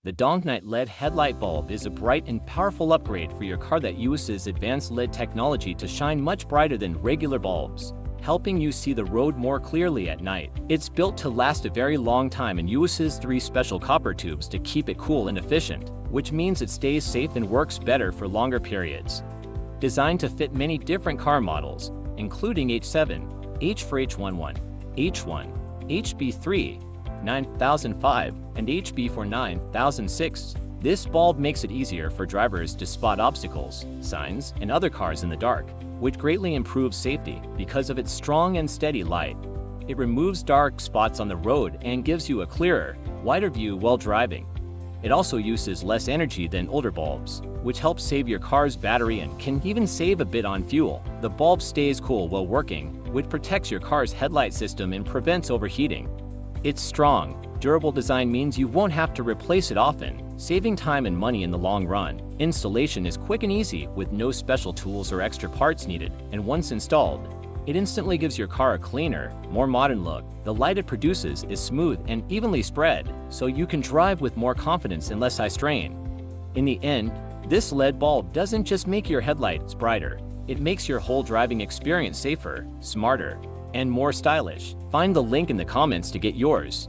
The DAWNKNIGHT LED headlight bulb is a bright and powerful upgrade for your car that uses advanced LED technology to shine much brighter than regular bulbs, helping you see the road more clearly at night. It's built to last a very long time and uses 3 special copper tubes to keep it cool and efficient, which means it stays safe and works better for longer periods. Designed to fit many different car models, including H7, H for H11, H1, HB3, 9005, and HB for 9006, this bulb makes it easier for drivers to spot obstacles, signs, and other cars in the dark, which greatly improves safety because of its strong and steady light. It removes dark spots on the road and gives you a clearer, wider view while driving. It also uses less energy than older bulbs, which helps save your car's battery and can even save a bit on fuel. The bulb stays cool while working, which protects your car's headlight system and prevents overheating. Its strong, durable design means you won't have to replace it often, saving time and money in the long run. Installation is quick and easy with no special tools or extra parts needed, and once installed, it instantly gives your car a cleaner, more modern look. The light it produces is smooth and evenly spread, so you can drive with more confidence and less high strain. In the end, this LED bulb doesn't just make your headlights brighter, it makes your whole driving experience safer, smarter, and more stylish. Find the link in the comments to get yours.